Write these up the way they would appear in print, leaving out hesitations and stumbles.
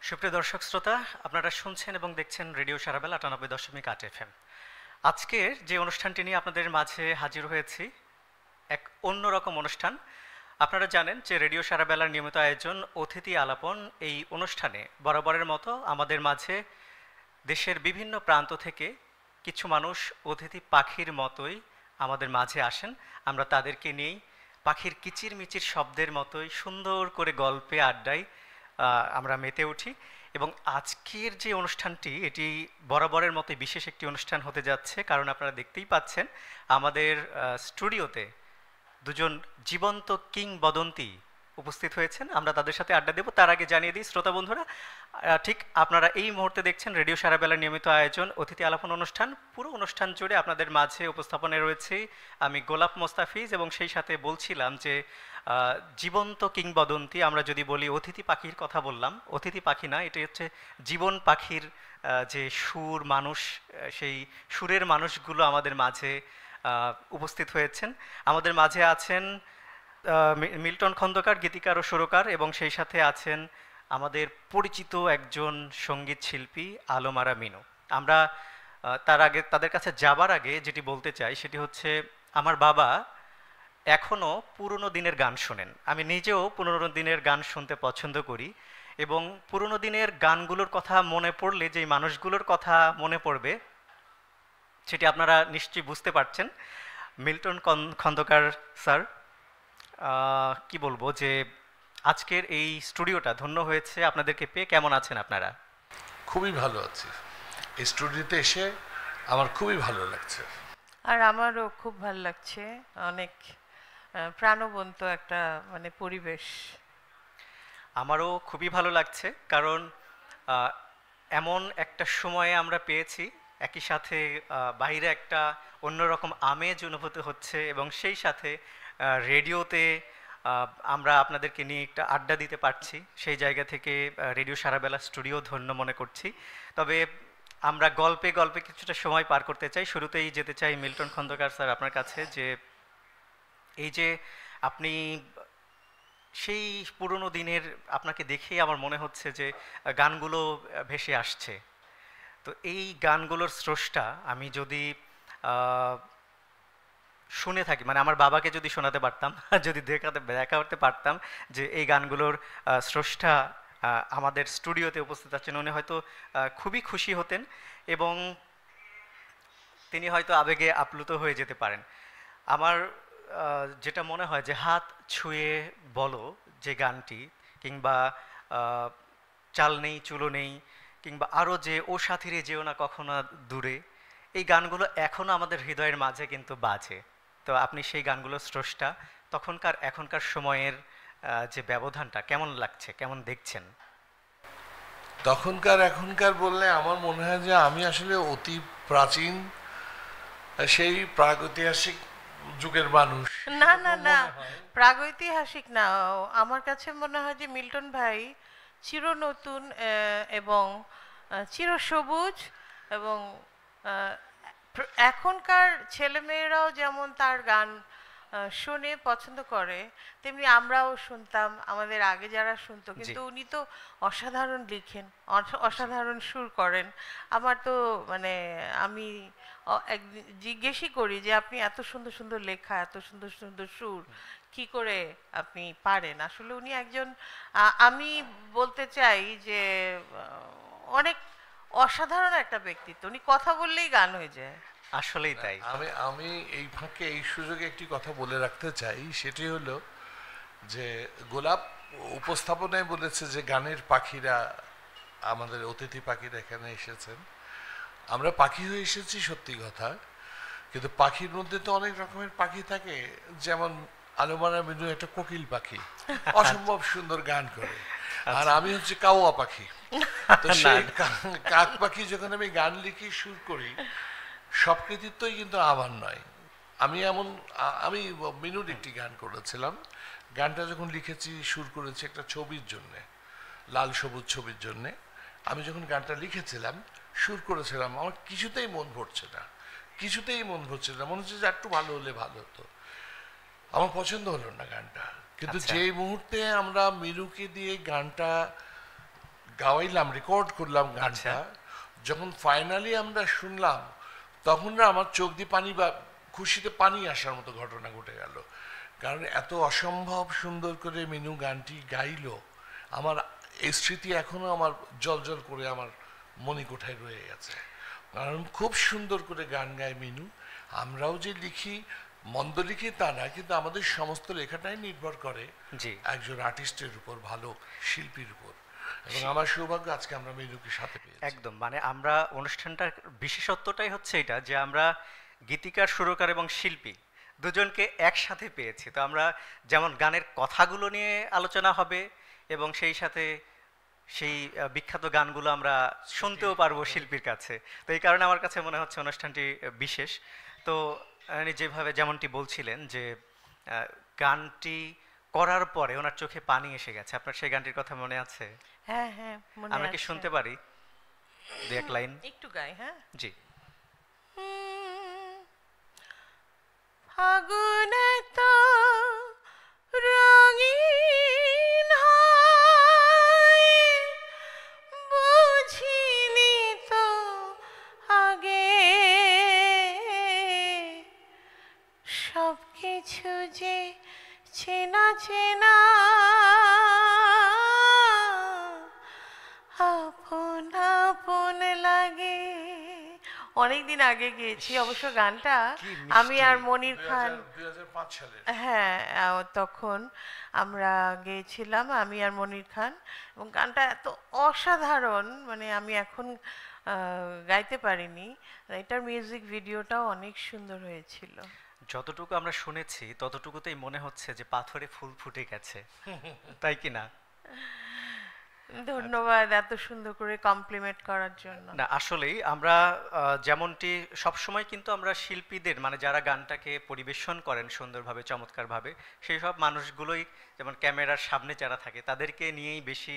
সুপ্রিয় দর্শক শ্রোতা, আপনারা শুনছেন এবং দেখছেন রেডিও সারাবেলা ৯৮.৮ FM। আজকের যে অনুষ্ঠানটি নিয়ে আপনাদের মাঝে হাজির হয়েছি এক অন্যরকম অনুষ্ঠান। আপনারা জানেন যে রেডিও সারাবেলার নিয়মিত আয়োজন অতিথি আলাপন। এই অনুষ্ঠানে বরাবরের মতো আমাদের মাঝে দেশের বিভিন্ন প্রান্ত থেকে কিছু মানুষ অতিথি পাখির মতোই আমাদের মাঝে আসেন। আমরা তাদেরকে নিয়েই পাখির কিচিরমিচির শব্দের মতোই সুন্দর করে গল্পে আড্ডায় আমরা মেতে উঠি। এবং আজকের যে অনুষ্ঠানটি এটি বরাবরের মতো বিশেষ একটি অনুষ্ঠান হতে যাচ্ছে, কারণ আপনারা দেখতেই পাচ্ছেন আমাদের স্টুডিওতে দুজন জীবন্ত কিংবদন্তি উপস্থিত হয়েছেন। আমরা তাদের সাথে আড্ডা দেব। তার আগে জানিয়ে দিই শ্রোতা বন্ধুরা, ঠিক আপনারা এই মুহূর্তে দেখছেন রেডিও সারাবেলার নিয়মিত আয়োজন অতিথি আলাপন অনুষ্ঠান। পুরো অনুষ্ঠান জুড়ে আপনাদের মাঝে উপস্থাপনে রয়েছে আমি গোলাপ মোস্তাফিজ, এবং সেই সাথে বলছিলাম যে জীবন্ত কিংবদন্তি। আমরা যদি বলি অতিথি পাখির কথা বললাম, অতিথি পাখি না, এটি হচ্ছে জীবন পাখির যে সুর মানুষ, সেই সুরের মানুষগুলো আমাদের মাঝে উপস্থিত হয়েছেন। আমাদের মাঝে আছেন মিল্টন খন্দকার, গীতিকার ও সুরকার, এবং সেই সাথে আছেন আমাদের পরিচিত একজন সঙ্গীত শিল্পী আলমারা মিনু। আমরা তার আগে তাদের কাছে যাবার আগে যেটি বলতে চাই সেটি হচ্ছে, আমার বাবা এখনও পুরনো দিনের গান শোনেন। আমি নিজেও পুরনো দিনের গান শুনতে পছন্দ করি, এবং পুরনো দিনের গানগুলোর কথা মনে পড়লে যেই মানুষগুলোর কথা মনে পড়বে সেটি আপনারা নিশ্চয়ই বুঝতে পারছেন। মিল্টন খন্দকার স্যার, কি বলবো যে আজকের এই স্টুডিওটা ধন্য হয়েছে আপনাদেরকে পেয়ে। কেমন আছেন আপনারা? খুবই ভালো আছি। এই স্টুডিওতে এসে আমার খুবই ভালো লাগছে। আর আমারও খুব ভালো লাগছে, অনেক প্রাণবন্ত একটা পরিবেশ। আমারও খুবই ভালো লাগছে, কারণ এমন একটা সময়ে আমরা পেয়েছি, একই সাথে বাইরে একটা অন্যরকম আমেজ অনুভূতি হচ্ছে, এবং সেই সাথে রেডিওতে আমরা আপনাদেরকে নিয়ে একটা আড্ডা দিতে পারছি। সেই জায়গা থেকে রেডিও সারাবেলা স্টুডিও ধন্য মনে করছি। তবে আমরা গল্পে গল্পে কিছুটা সময় পার করতে চাই। শুরুতেই যেতে চাই মিল্টন খন্দকার স্যার আপনার কাছে, যে এই যে আপনি সেই পুরনো দিনের, আপনাকে দেখেই আমার মনে হচ্ছে যে গানগুলো ভেসে আসছে। তো এই গানগুলোর স্রষ্টা আমি যদি শুনে থাকি, মানে আমার বাবাকে যদি শোনাতে পারতাম, যদি দেখা করতে পারতাম যে এই গানগুলোর স্রষ্টা আমাদের স্টুডিওতে উপস্থিত আছেন, উনি হয়তো খুবই খুশি হতেন, এবং তিনি হয়তো আবেগে আপ্লুত হয়ে যেতে পারেন। আমার যেটা মনে হয় যে হাত ছুঁয়ে বলো যে গানটি, কিংবা চাল নেই চুলো নেই, কিংবা আরও যে ও সাথী রে যেও না কখনো দূরে, এই গানগুলো এখনও আমাদের হৃদয়ের মাঝে কিন্তু বাজে। তো আপনি সেই গানগুলোর স্রষ্টা, তখনকার এখনকার সময়ের যে ব্যবধানটা কেমন লাগছে, কেমন দেখছেন? তখনকার এখনকার বললে আমার মনে হয় যে আমি আসলে অতি প্রাচীন, সেই প্রাগৈতিহাসিক যুগের মানুষ। না না না, প্রাগৈতিহাসিক না, আমার কাছে মনে হয় যে মিল্টন ভাই চির নতুন এবং চিরসবুজ, এবং এখনকার ছেলেমেয়েরাও যেমন তার গান শুনে পছন্দ করে, তেমনি আমরাও শুনতাম, আমাদের আগে যারা শুনতো। কিন্তু উনি তো অসাধারণ লিখেন, অসাধারণ সুর করেন। আমার তো আমি জিজ্ঞেসই করি যে আপনি এত সুন্দর সুন্দর লেখা, এত সুন্দর সুন্দর সুর কি করে আপনি পারেন। আসলে উনি একজন, আমি বলতে চাই যে অনেক অসাধারণ একটা ব্যক্তিত্ব। উনি কথা বললেই গান হয়ে যায়। আসলেই তাই। আমি এই ফাঁকে এই সুযোগে একটি কথা বলে রাখতে চাই, সেটি হলো যে গোলাপ উপস্থাপনায় বলেছে যে গানের পাখিরা, আমাদের অতিথি পাখিরা এখানে এসেছেন। আমরা পাখি হয়ে এসেছি সত্যি কথা, কিন্তু পাখির মধ্যে তো অনেক রকমের পাখি থাকে। যেমন আলমারা মিনু একটা কোকিল পাখি, অসম্ভব সুন্দর গান করে, আর আমি হচ্ছে কাওয়া পাখি। তো সেই কাক পাখি যখন আমি গান লিখি সুর করি, সব কৃতিত্বই কিন্তু আমার নয়। আমি মিনুর একটি গান করেছিলাম। গানটা যখন লিখেছি, সুর করেছি একটা ছবির জন্যে, লাল সবুজ ছবির জন্যে। আমি যখন গানটা লিখেছিলাম, সুর করেছিলাম, আমার কিছুতেই মন ভরছে না, কিছুতেই মন ভরছে না। মনে হচ্ছে যে একটু ভালো হলে ভালো হতো। আমার পছন্দ হলো না গানটা। কিন্তু যে মুহূর্তে আমরা মিনুকে দিয়ে গানটা গাওয়াইলাম, রেকর্ড করলাম আচ্ছা। গানটা, যখন ফাইনালি আমরা শুনলাম তখন না আমার চোখ দিয়ে পানি বা খুশিতে পানি আসার মতো ঘটনা ঘটে গেল। কারণ এত অসম্ভব সুন্দর করে মিনু গানটি গাইলো, আমার এই স্মৃতি এখনো আমার জল জল করে আমার মণিকোঠায় রয়ে গেছে। কারণ খুব সুন্দর করে গান গায় মিনু। আমরাও যে লিখি, মন্দ লিখি তা না, কিন্তু আমাদের সমস্ত লেখাটাই নির্ভর করে জি একজন আর্টিস্টের উপর, ভালো শিল্পীর উপর। এবং আমার সৌভাগ্য আজকে আমরা মিনুকে সাথে পেয়েছি। একদম, মানে আমরা অনুষ্ঠানটার বিশেষত্বটাই হচ্ছে এটা যে আমরা গীতিকার, সুরকার এবং শিল্পী দুজনকে একসাথে পেয়েছি। তো আমরা যেমন গানের কথাগুলো নিয়ে আলোচনা হবে এবং সেই সাথে সেই বিখ্যাত গানগুলো আমরা শুনতেও পারবো শিল্পীর কাছে। তো এই কারণে আমার কাছে মনে হচ্ছে অনুষ্ঠানটি বিশেষ। তো যেভাবে যেমনটি বলছিলেন যে গানটি করার পরে ওনার চোখে পানি এসে গেছে, আপনার সেই গানটির কথা মনে আছে? হ্যাঁ হ্যাঁ, মনে আমরা কি আছে। শুনতে পারি দু এক লাইন? একটু গাই, হ্যাঁ। জি। ফাগুন তো রঙিন হয়, বুঝিনি তো আগে সব কিছু যে চেনা চেনা, আপন আপন লাগে। অনেকদিন আগে গিয়েছি অবশ্য গানটা, কি আমি আর মিষ্টি। মনির খান। 2005 সালে হ্যাঁ, তখন আমরা গেয়েছিলাম, আমি আর মনির খান, এবং গানটা এত অসাধারণ, মানে আমি এখন গাইতে পারিনি। এটার মিউজিক ভিডিওটাও অনেক সুন্দর হয়েছিল। যতটুকু আমরা শুনেছি ততটুকুতেই মনে হচ্ছে যে পাথরে ফুল ফুটে গেছে, তাই কি না? ধন্যবাদ এত সুন্দর করে কমপ্লিমেন্ট করার জন্য। না, আসলেই আমরা যেমনটি সবসময় কিন্তু আমরা শিল্পীদের, মানে যারা গানটাকে পরিবেশন করেন সুন্দরভাবে, চমৎকারভাবে, সেই সব মানুষগুলোই, যেমন ক্যামেরার সামনে যারা থাকে তাদেরকে নিয়েই বেশি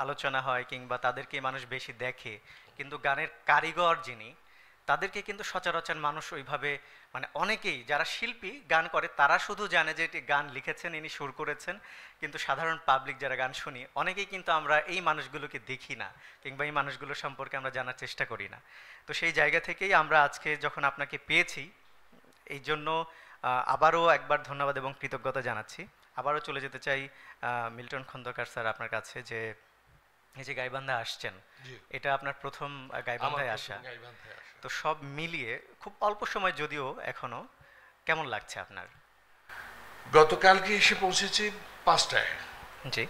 আলোচনা হয় কিংবা তাদেরকে মানুষ বেশি দেখে। কিন্তু গানের কারিগর যিনি, তাদেরকে কিন্তু সচরাচর মানুষ ওইভাবে, মানে অনেকেই যারা শিল্পী গান করে তারা শুধু জানে যে এটি গান লিখেছেন, ইনি সুর করেছেন, কিন্তু সাধারণ পাবলিক যারা গান শুনি অনেকেই কিন্তু আমরা এই মানুষগুলোকে দেখি না কিংবা এই মানুষগুলো সম্পর্কে আমরা জানার চেষ্টা করি না। তো সেই জায়গা থেকেই আমরা আজকে যখন আপনাকে পেয়েছি, এই জন্য আবারও একবার ধন্যবাদ এবং কৃতজ্ঞতা জানাচ্ছি। আবারও চলে যেতে চাই মিল্টন খন্দকার স্যার আপনার কাছে, যে এই যে গাইবান্ধা আসছেন, জি। এটা আপনার প্রথম আমার গাইবান্ধায় প্রথম আসা। গাইবান্ধায় আসা। তো সব মিলিয়ে খুব অল্প সময় যদিও এখনো, কেমন লাগছে আপনার? গতকালকে এসে পৌঁছেছি 5টায়। জি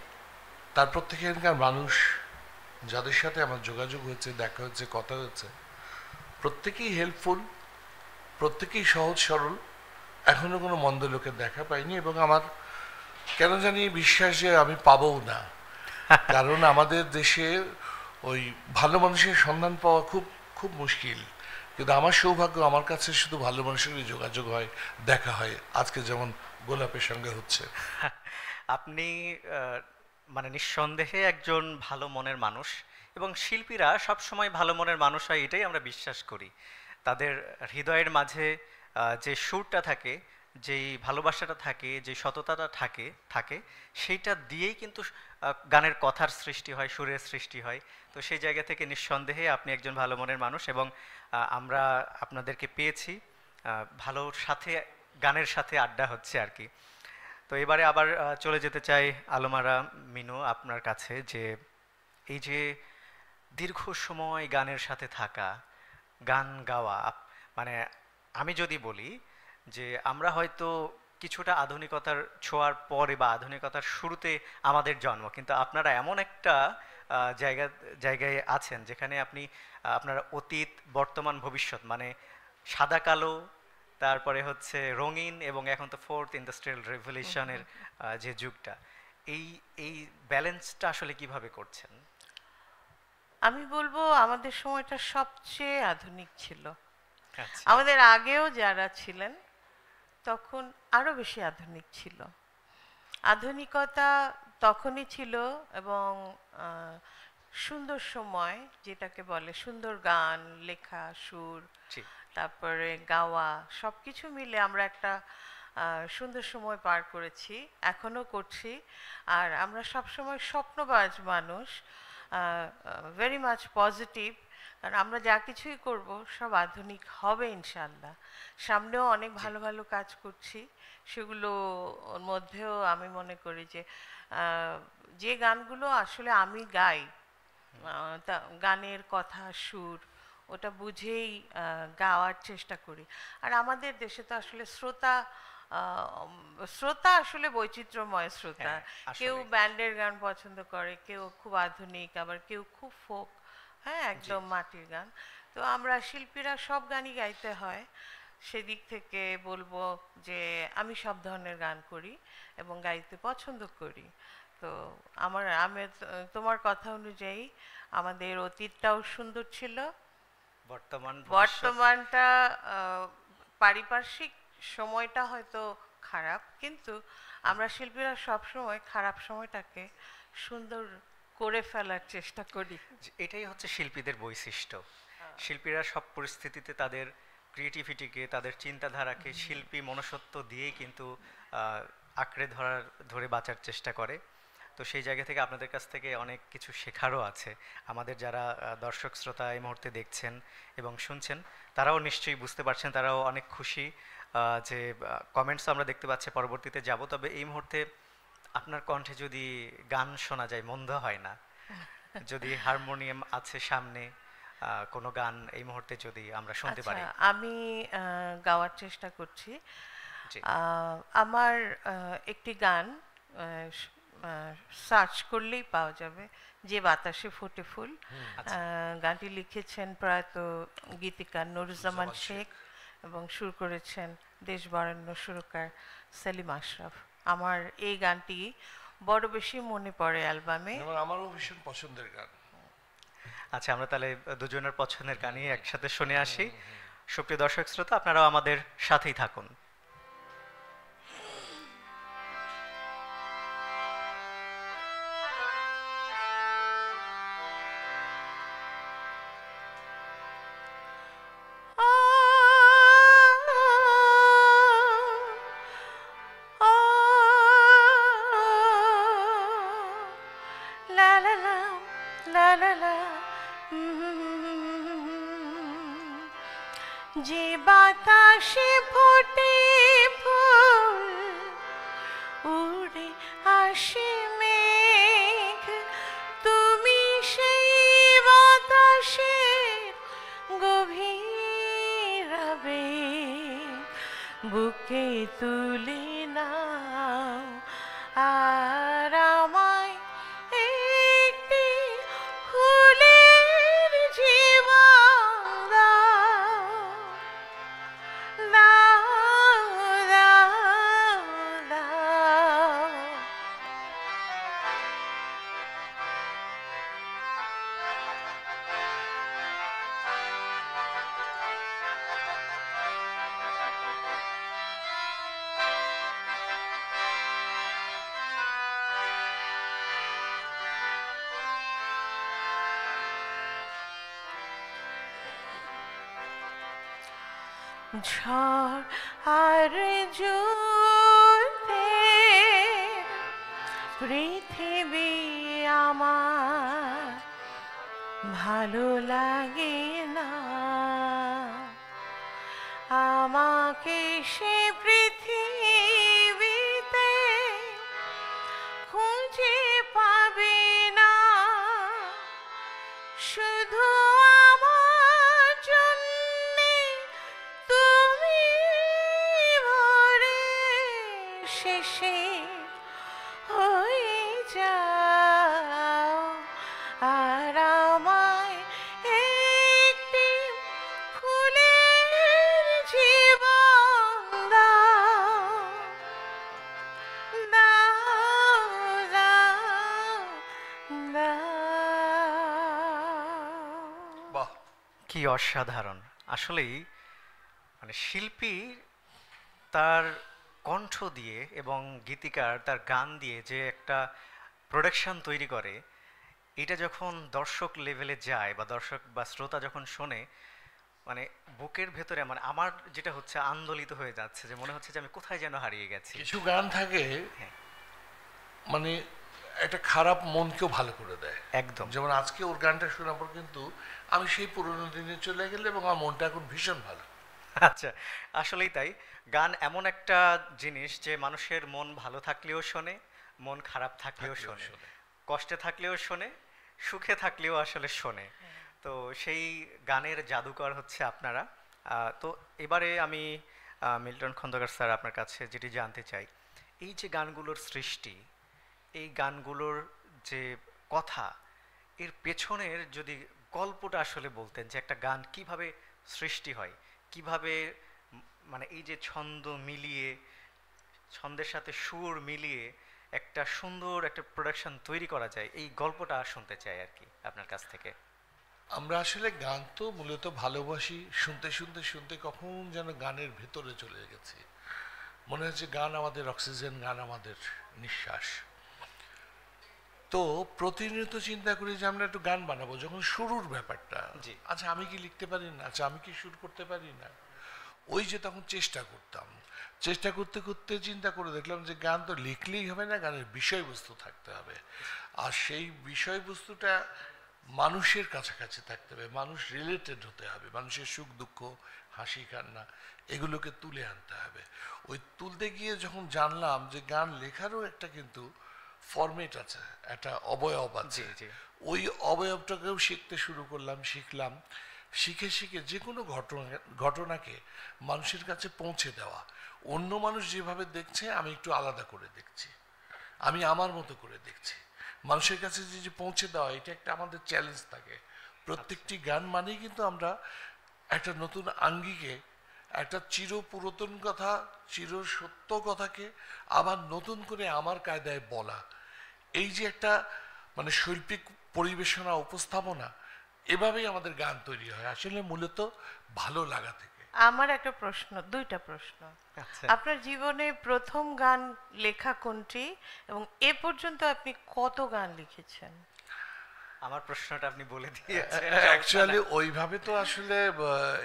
তারপর থেকে এখানকার মানুষ যাদের সাথে আমার যোগাযোগ হয়েছে, দেখা হচ্ছে, কথা হচ্ছে, প্রত্যেকেই হেল্পফুল, প্রত্যেকেই সহজ সরল। এখনো কোনো মন্দ লোকের দেখা পাইনি, এবং আমার কেন জানি বিশ্বাস যে আমি পাবও না। কারণ আমাদের দেশে ওই ভালো মানুষের সন্ধান পাওয়া খুব খুব মুশকিল। কিন্তু আমার সৌভাগ্য, আমার কাছে শুধু ভালো মানুষেরই যোগাযোগ হয়, দেখা হয়, আজকে যেমন গোলাপের সঙ্গে হচ্ছে। আপনি মানে নিঃসন্দেহে একজন ভালো মনের মানুষ, এবং শিল্পীরা সব সময় ভালো মনের মানুষ হয় এটাই আমরা বিশ্বাস করি। তাদের হৃদয়ের মাঝে যে সুরটা থাকে, যেই ভালোবাসাটা থাকে, যে সততাটা থাকে থাকে সেইটা দিয়েই কিন্তু গানের কথার সৃষ্টি হয়, সুরের সৃষ্টি হয়। তো সেই জায়গা থেকে নিঃসন্দেহে আপনি একজন ভালো মনের মানুষ, এবং আমরা আপনাদেরকে পেয়েছি, ভালোর সাথে গানের সাথে আড্ডা হচ্ছে আর কি। তো এবারে আবার চলে যেতে চাই আলমারা মিনু আপনার কাছে, যে এই যে দীর্ঘ সময় গানের সাথে থাকা, গান গাওয়া, মানে আমি যদি বলি যে আমরা হয়তো কিছুটা আধুনিকতার ছোঁয়ার পরে বা আধুনিকতার শুরুতে আমাদের জন্ম, কিন্তু আপনারা এমন একটা জায়গায় আছেন যেখানে আপনি আপনার অতীত, বর্তমান, ভবিষ্যৎ, মানে সাদা কালো, তারপরে হচ্ছে রঙিন, এবং এখন তো ফোর্থ ইন্ডাস্ট্রিয়াল রেভলিউশনের যে যুগটা, এই এই ব্যালেন্সটা আসলে কিভাবে করছেন? আমি বলবো আমাদের সময়টা সবচেয়ে আধুনিক ছিল। আচ্ছা, আমাদের আগেও যারা ছিলেন তখন আরো বেশি আধুনিক ছিল। আধুনিকতা তখনই ছিল, এবং সুন্দর সময় যেটাকে বলে, সুন্দর গান লেখা, সুর, জি তারপরে গাওয়া, সবকিছু মিলে আমরা একটা সুন্দর সময় পার করেছি, এখনো করছি। আর আমরা সব সময় স্বপ্নবাজ মানুষ। ভেরি মাচ পজিটিভ, কারণ আমরা যা কিছুই করব সব আধুনিক হবে ইনশাল্লাহ। সামনেও অনেক ভালো ভালো কাজ করছি, সেগুলো ওর মধ্যেও আমি মনে করি যে যে গানগুলো আসলে আমি গাই, গানের কথা সুর ওটা বুঝেই গাওয়ার চেষ্টা করি। আর আমাদের দেশে তো আসলে শ্রোতা আসলে বৈচিত্র্যময় শ্রোতা। হ্যাঁ, কেউ আসলেই। ব্যান্ডের গান পছন্দ করে, কেউ খুব আধুনিক, আবার কেউ খুব ফোক, হ্যাঁ একদম মাটির গান। তো আমরা শিল্পীরা সব গানই গাইতে হয়। সেদিক থেকে বলবো যে আমি সব ধরনের গান করি এবং গাইতে পছন্দ করি। তো তোমার কথা অনুযায়ী আমাদের অতীতটাও সুন্দর ছিল, বর্তমান ভবিষ্যৎ। বর্তমানটা পারিপার্শ্বিক সময়টা হয়তো খারাপ, কিন্তু আমরা শিল্পীরা সবসময় খারাপ সময়টাকে সুন্দর করে ফেলার চেষ্টা করি। এটাই হচ্ছে শিল্পীদের বৈশিষ্ট্য। শিল্পীরা সব পরিস্থিতিতে তাদের ক্রিয়েটিভিটিকে, তাদের চিন্তাধারাকে শিল্পী মনুষ্যত্ব দিয়েই কিন্তু আঁকড়ে ধরে বাঁচার চেষ্টা করে। তো সেই জায়গা থেকে আপনাদের কাছ থেকে অনেক কিছু শেখারও আছে। আমাদের যারা দর্শক শ্রোতা এই মুহূর্তে দেখছেন এবং শুনছেন, তারাও নিশ্চয়ই বুঝতে পারছেন, তারাও অনেক খুশি যে কমেন্টস আমরা দেখতে পাচ্ছি। পরবর্তীতে যাব, তবে এই মুহূর্তে আপনার কণ্ঠে যদি গান শোনা যায় মন্দ হয় না। যদি হারমোনিয়াম আছে সামনে, কোনো গান এই মুহূর্তে যদি আমরা শুনতে পারি। আমি গাওয়ার চেষ্টা করছি। জি। আমার একটি গান সার্চ করলেই পাওয়া যাবে, যে বাতাসে ফোটে ফুল। গানটি লিখেছেন প্রয়াত গীতিকার নুরুজ্জামান শেখ এবং সুর করেছেন দেশ বরেণ্য সুরকার সেলিম আশরাফ। আমার এই গানটি বড় বেশি মনে পড়ে অ্যালবামে। আমারও ভীষণ পছন্দের গান। আচ্ছা, আমরা তাহলে দুজনের পছন্দের গানই একসাথে শুনে আসি। সুপ্রিয় দর্শক শ্রোতা, আপনারাও আমাদের সাথেই থাকুন। La la la, la la la, যে বাতাসে ফোটে ফুল, উড়ে আসে মেঘ, তুমি সেই বাতাসের গভীর আবেগ বুকে তুলে নাও, আর আমায় একটি ফুলের জীবন দাও, দাও, দাও, দাও। ঝড় আর যুদ্ধে পৃথিবী আমার ভালো লাগে না, আমাকে সে পৃথিবীতে খুঁজে পাবে না, শুধু আমার জন্যে তুমি ভরে শেষে হয়ে যাও, আর আমায় একটি ফুলের জীবন দাও, দাও, দাও, দাও। বাহ, কি অসাধারণ! আসলেই মানে শিল্পী তার কণ্ঠ দিয়ে এবং গীতিকার তার গান দিয়ে যে একটা প্রোডাকশন তৈরি করে, এটা যখন দর্শক লেভেলে যায় বা দর্শক বা শ্রোতা যখন শোনে, মানে বুকের ভেতরে মানে আমার যেটা হচ্ছে আন্দোলিত হয়ে যাচ্ছে, যে মনে হচ্ছে যে আমি কোথায় যেন হারিয়ে গেছি। কিছু গান থাকে হ্যাঁ। মানে একটা খারাপ মনকেও ভালো করে দেয়। একদম। যেমন আজকে ওর গানটা শোনার পর কিন্তু আমি সেই পুরোনো দিনে চলে গেলে এবং আমার মনটা এখন ভীষণ ভালো। আচ্ছা, আসলেই তাই। গান এমন একটা জিনিস যে মানুষের মন ভালো থাকলেও শোনে, মন খারাপ থাকলেও শোনে, কষ্টে থাকলেও শোনে, সুখে থাকলেও আসলে শোনে। তো সেই গানের জাদুকর হচ্ছে আপনারা। তো এবারে আমি মিল্টন খন্দকার স্যার আপনার কাছে যেটি জানতে চাই, এই যে গানগুলোর সৃষ্টি, এই গানগুলোর যে কথা, এর পেছনের যদি গল্পটা আসলে বলতেন যে একটা গান কিভাবে সৃষ্টি হয়, কিভাবে মানে এই যে ছন্দ মিলিয়ে, ছন্দের সাথে সুর মিলিয়ে একটা সুন্দর একটা প্রোডাকশন তৈরি করা যায়, এই গল্পটা শুনতে চাই আর কি আপনার কাছ থেকে। আমরা আসলে গান তো মূলত ভালোবাসি, শুনতে শুনতে শুনতে কখন যেন গানের ভেতরে চলে গেছি। মনে হচ্ছে গান আমাদের অক্সিজেন, গান আমাদের নিঃশ্বাস। তো প্রতিনিয়ত চিন্তা করি যে আমরা একটু গান বানাবো, যখন শুরুর ব্যাপারটা, জি। আচ্ছা আমি কি লিখতে পারি না, আচ্ছা আমি কি সুর করতে পারি না, ওই যে তখন চেষ্টা করতাম। চেষ্টা করতে করতে চিন্তা করে দেখলাম যে গান তো লিখলেই হবে না, গানের বিষয়বস্তু থাকতে হবে। আর সেই বিষয়বস্তুটা মানুষের কাছাকাছি থাকতে হবে, মানুষ রিলেটেড হতে হবে, মানুষের সুখ দুঃখ, হাসি কান্না এগুলোকে তুলে আনতে হবে। ওই তুলতে গিয়ে যখন জানলাম যে গান লেখারও একটা কিন্তু ফরম্যাট আছে, একটা অবয়ব আছে, জি, জি। ওই অবয়বটাকেও শিখতে শুরু করলাম, শিখলাম। শিখে শিখে যে কোনো ঘটনাকে মানুষের কাছে পৌঁছে দেওয়া, অন্য মানুষ যেভাবে দেখছে আমি একটু আলাদা করে দেখছি, আমি আমার মতো করে দেখছি, মানুষের কাছে যে পৌঁছে দেওয়া, এটা একটা আমাদের চ্যালেঞ্জ থাকে। প্রত্যেকটি গান মানেই কিন্তু আমরা একটা নতুন আঙ্গিকে, একটা চির পুরাতন কথা, চির সত্য কথাকে আবার নতুন করে আমার কায়দায় বলা, এই যে একটা মানে শৈল্পিক পরিবেশনা, উপস্থাপনা, এভাবেই আমাদের গান তৈরি হয় আসলে মূলত ভালো লাগা থেকে। আমার একটা প্রশ্ন, দুইটা প্রশ্ন। আচ্ছা, আপনার জীবনে প্রথম গান লেখা কোনটি এবং এ পর্যন্ত আপনি কত গান লিখেছেন? আমার প্রশ্নটা আপনি বলে দিয়েছেন। অ্যাকচুয়ালি ওইভাবে তো আসলে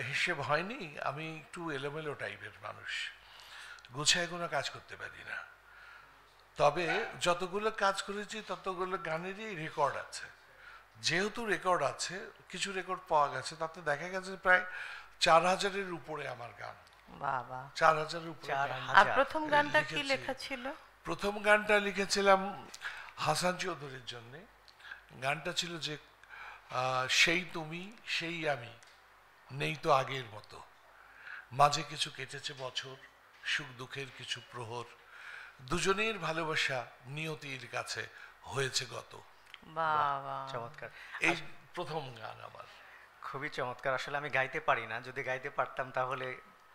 হিসেব হয়নি, আমি একটু এলোমেলো টাইপের মানুষ, গুছায় কোনো কাজ করতে পারি না। তবে যতগুলো কাজ করেছি ততগুলো গানেরই রেকর্ড আছে। যেহেতু রেকর্ড আছে, কিছু রেকর্ড পাওয়া গেছে, তাতে দেখা গেছে প্রায় 4000-এর উপরে আমার গান। বাবা, 4000-এর উপরে গান। 4000 আর প্রথম গানটা কি লিখেছি। লেখা ছিল? প্রথম গানটা লিখেছিলাম হাসান চৌধুরীর জন্যে। গানটা ছিল যে সেই তুমি সেই আমি, নেই তো আগের মতো, মাঝে কিছু কেটেছে বছর, সুখ দুঃখের কিছু প্রহর, দুজনের ভালোবাসা নিয়তির কাছে হয়েছে গত। বাবা, চমৎকার, এই প্রথম গান আমার। খুবই চমৎকার। আসলে আমি গাইতে পারি না, যদি গাইতে পারতাম তাহলে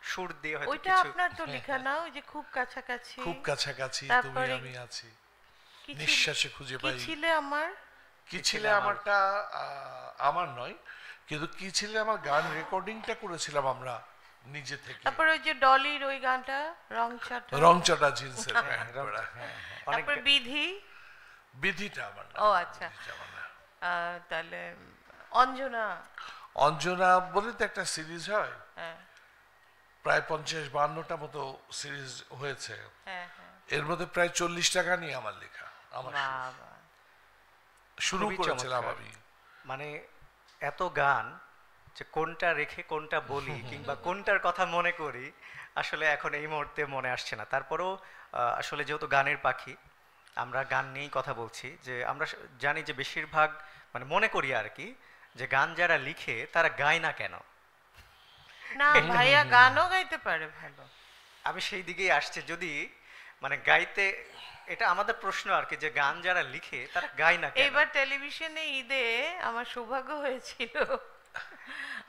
সুর দিয়ে হয়তো ওইটা কিছু। আপনার তো লেখা না, ওই যে খুব কাছাকাছি, খুব কাছাকাছি তুমি তারপরে আমি আছি, কি ছিল- নিঃশ্বাসে খুঁজে কি পাই। ছিলে আমার, কি ছিলে আমারটা আমার নয়, কিন্তু কি ছিলে আমার গান রেকর্ডিংটা করেছিলাম আমরা নিজে থেকে। তারপরে ওই যে ডলির ওই গানটা রং চাটা, রংচটা জিন্সের প্যান্ট পরা, হ্যাঁ, হ্যাঁ। অনেক তারপরে বিধি। বিধিটা আমার না, ও আচ্ছা, বিধিটা আমার না। তাহলে অঞ্জনা। অঞ্জনা বলে তো একটা সিরিজ হয়, হ্যাঁ প্রায় 50-52টা মতো সিরিজ হয়েছে, হ্যাঁ হ্যাঁ, এর মধ্যে প্রায় 40টা গানই আমার লেখা। আমার বাবা, শুরু খুবই করেছিলাম চমৎকার। আমি। মানে এত গান যে কোনটা রেখে কোনটা বলি কিংবা কোনটার কথা মনে করি আসলে এখন এই মুহূর্তে মনে আসছে না। তারপরেও আসলে যেহেতু গানের পাখি, আমরা গান নিয়েই কথা বলছি, যে আমরা জানি যে বেশিরভাগ মানে মনে করি আর কি, যে গান যারা লিখে তারা গায় না কেন। না ভাইয়া গানও গাইতে পারে ভালো। আমি সেই দিকেই আসছে, যদি মানে গাইতে, এটা আমাদের প্রশ্ন আর কি, যে গান যারা লিখে তারা গায় না কেন। এবার টেলিভিশনে ঈদে আমার সৌভাগ্য হয়েছিল,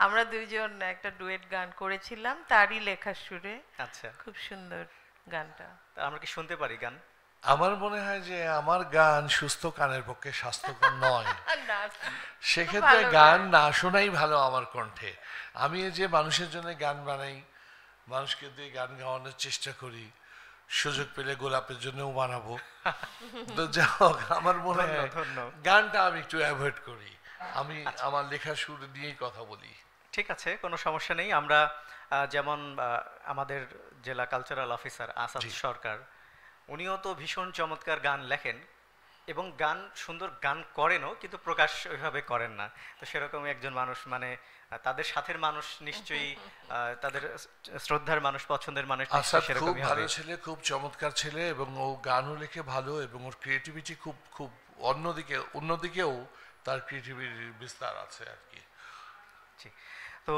আমরা দুইজন একটা ডুয়েট গান করেছিলাম তারই লেখার সুরে, আচ্ছা, খুব সুন্দর গানটা। তা আমরা কি শুনতে পারি গান? আমার মনে হয় যে আমার গান সুস্থ কানের পক্ষে স্বাস্থ্যকর নয়, না, সেক্ষেত্রে ভালো গান গান। না শোনাই ভালো আমার কণ্ঠে। আমি এই যে মানুষের জন্য গান বানাই, মানুষকে দিয়ে গান গাওয়ানোর চেষ্টা করি, সুযোগ পেলে গোলাপের জন্যও বানাবো। তো যা হোক, আমার মনে হয় ধন্য। গানটা আমি একটু অ্যাভয়েড করি, আমি আমার লেখা সুর দিয়েই কথা বলি। ঠিক আছে, কোনো সমস্যা নেই। আমরা যেমন আমাদের জেলা কালচারাল অফিসার আসাদ জি। সরকার, উনিও তো ভীষণ চমৎকার গান লেখেন, এবং গান সুন্দর গান করেনও, কিন্তু প্রকাশ ওইভাবে করেন না। তো সেরকমই একজন মানুষ, মানে তাদের সাথের মানুষ নিশ্চয়ই তাদের শ্রদ্ধার মানুষ, পছন্দের মানুষ নিশ্চয়ই আসাদ খুব সেরকমই ভালো হবে। ছেলে, খুব চমৎকার ছেলে, এবং ও গানও লেখে ভালো, এবং ওর ক্রিয়েটিভিটি খুব খুব অন্যদিকেও তার ক্রিয়েটিভিটির বিস্তার আছে আর কি। জি। তো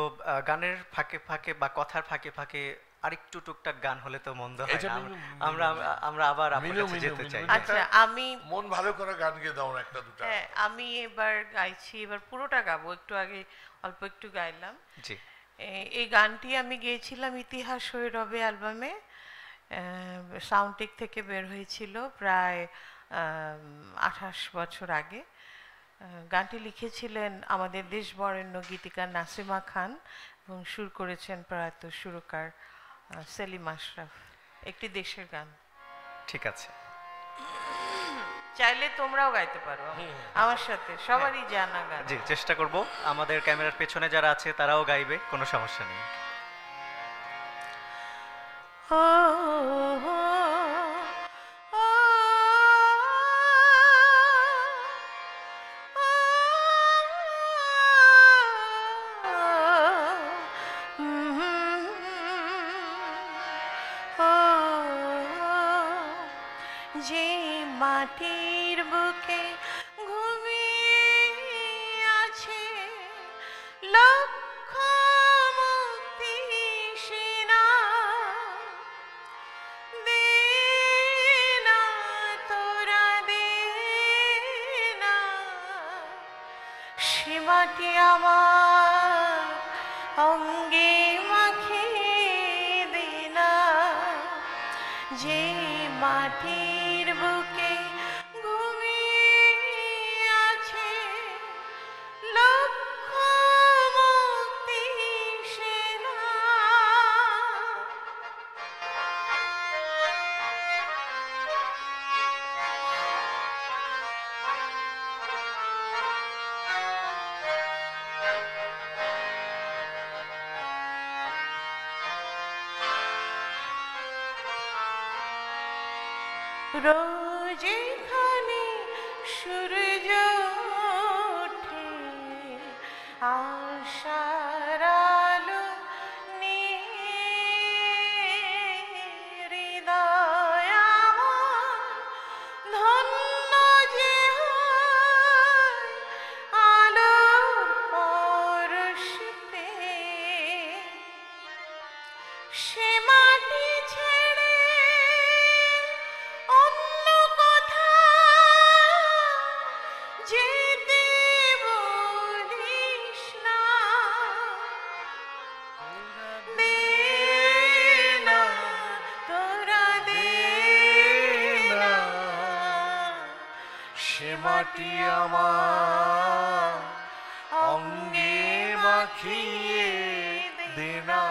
গানের ফাঁকে ফাঁকে বা কথার ফাঁকে ফাঁকে আরেকটু টুকটাক গান হলে তো মন্দ হয় এটা না। মিনু, আমরা আমরা আবার আপনার মিনু, কাছে মিনু, যেতে মিনু, চাই। মিনু। আচ্ছা, আমি মন ভালো করা গান গেয়ে দাও না একটা দুটা। হ্যাঁ, আমি এবার গাইছি, এবার পুরোটা গাবো, একটু আগে অল্প একটু গাইলাম। জি। এই গানটি আমি গেয়েছিলাম ইতিহাস হয়ে রবে অ্যালবামে, সাউন্ডটেক থেকে বের হয়েছিল প্রায় 28 বছর আগে। গানটি লিখেছিলেন আমাদের দেশ বরেণ্য গীতিকার নাসিমা খান এবং সুর করেছেন প্রয়াত সুরকার সেলিম আশরাফ। একটি দেশের গান। ঠিক আছে। চাইলে তোমরাও গাইতে পারো আমার সাথে, সবারই জানা গান। জি, চেষ্টা করব। আমাদের ক্যামেরার পেছনে যারা আছে তারাও গাইবে, কোনো সমস্যা নেই। যে মাটির বুকে ঘুমিয়ে আছে লক্ষ মুক্তি সেনা, দে না তোরা দে না, সে মাটি আমার অঙ্গে মাখিয়ে দে না, যে মাটির বুকে ঘুমিয়ে আছে লক্ষ মুক্তি সেনা। রোজ এখানে সূর্য ওঠে আশার আলো নিয়ে, হৃদয় আমার ধন্য যে হয় আলোর পরশ পেয়ে, সে মাটি ছেড়ে অন্য কোথাও যেতে বলিস না, দে না তোরা দে না, সে মাটি আমার অঙ্গে মাখিয়ে দে না।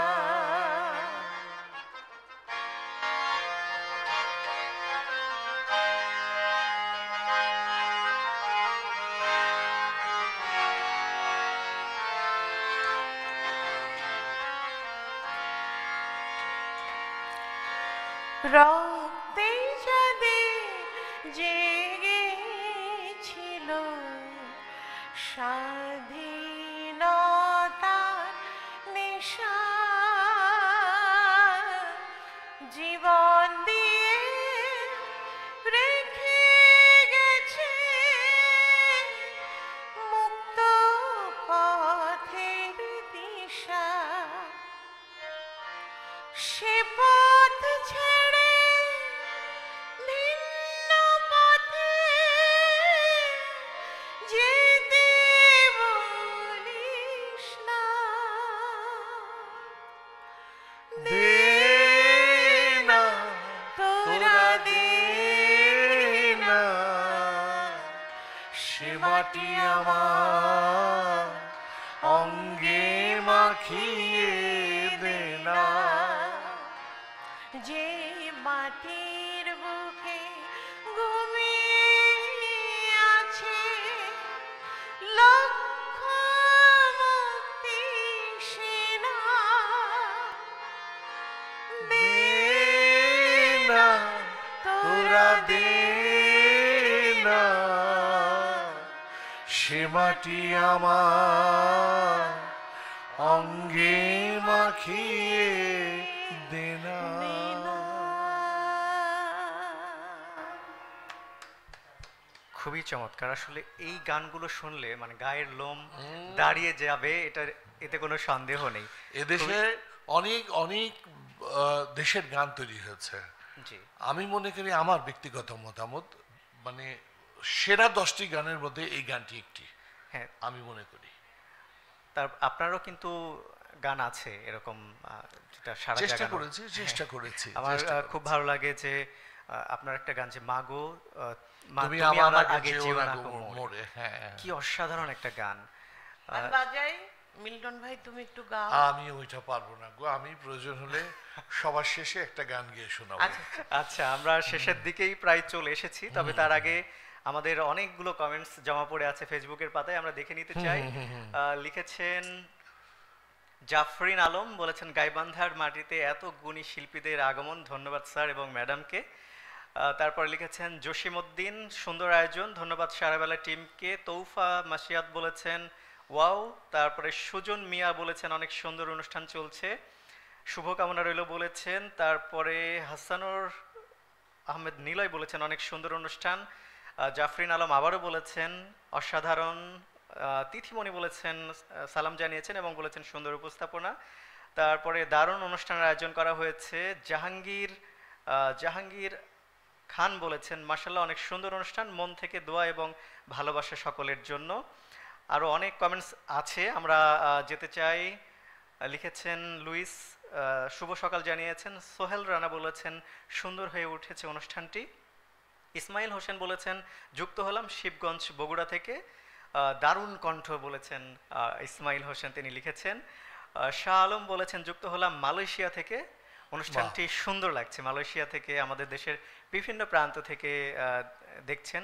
রক্তে যাদের জেগেছিল স্বাধীনতার নেশা, জীবন দিয়ে রেখে গেছে মুক্ত পথের দিশা, সে পথ ছেড়ে ভিন্ন পথে যেতে বলিস না, দে না তোরা দে না, সে মাটি আমার অঙ্গে মাখিয়ে দে না। যে মাটির বুকে ঘুমিয়ে আছে লক্ষ মুক্তি সেনা, দে দে না তোরা তোরা দে না, মাটি আমার অঙ্গে মাখিয়ে দেনা। খুবই চমৎকার। আসলে এই গানগুলো শুনলে মানে গায়ের লোম দাঁড়িয়ে যাবে, এতে কোনো সন্দেহ নেই। এদেশে অনেক অনেক দেশের গান তৈরি হয়েছে। জি, আমি মনে করি আমার ব্যক্তিগত মতামত মানে সেরা 10টি গানের মধ্যে এই গানটি একটি, হ্যাঁ। আমি মনে করি। তার আপনারও কিন্তু গান আছে এরকম যেটা সারা চেষ্টা জাগানো। করেছি, চেষ্টা করেছি। আমার চেষ্টা খুব করেছি। ভালো লাগে যে আপনার একটা গান যে মাগো তুমি আমার আগে যেও না গো মোরে। হ্যাঁ, কি অসাধারণ একটা গান। আমি বাজাই, মিল্টন ভাই তুমি একটু গাও। আমি ওইটা পারবো না গো, আমি প্রয়োজন হলে সবার শেষে একটা গান গিয়ে শোনাবো। আচ্ছা আচ্ছা, আমরা শেষের দিকেই প্রায় চলে এসেছি, তবে তার আগে আমাদের অনেকগুলো কমেন্টস জমা পড়ে আছে ফেসবুকের পাতায়, আমরা দেখে নিতে চাই। লিখেছেন জাফরিন আলম, বলেছেন গাইবান্ধার মাটিতে এত গুণী শিল্পীদের আগমন, ধন্যবাদ স্যার এবং ম্যাডামকে। তারপর লিখেছেন জসিমউদ্দিন, সুন্দর আয়োজন, ধন্যবাদ সারাবেলা টিমকে। তৌফা মাসিয়াত বলেছেন ওয়াও। তারপরে সুজন মিয়া বলেছেন অনেক সুন্দর অনুষ্ঠান চলছে, শুভকামনা রইল বলেছেন। তারপরে হাসানুর আহমেদ নিলয় বলেছেন অনেক সুন্দর অনুষ্ঠান। জাফরিন আলম আবারও বলেছেন অসাধারণ। তিথিমণি বলেছেন সালাম জানিয়েছেন এবং বলেছেন সুন্দর উপস্থাপনা। তারপরে দারুণ অনুষ্ঠানের আয়োজন করা হয়েছে। জাহাঙ্গীর খান বলেছেন মাশাআল্লাহ অনেক সুন্দর অনুষ্ঠান, মন থেকে দোয়া এবং ভালোবাসা সকলের জন্য। আরও অনেক কমেন্টস আছে, আমরা যেতে চাই। লিখেছেন লুইস, শুভ সকাল জানিয়েছেন। সোহেল রানা বলেছেন সুন্দর হয়ে উঠেছে অনুষ্ঠানটি। ইসমাইল হোসেন বলেছেন যুক্ত হলাম শিবগঞ্জ বগুড়া থেকে, দারুণ কণ্ঠ বলেছেন ইসমাইল হোসেন, তিনি লিখেছেন। শাহ আলম বলেছেন যুক্ত হলাম মালয়েশিয়া থেকে, অনুষ্ঠানটি সুন্দর লাগছে। মালয়েশিয়া থেকে আমাদের দেশের বিভিন্ন প্রান্ত থেকে দেখছেন।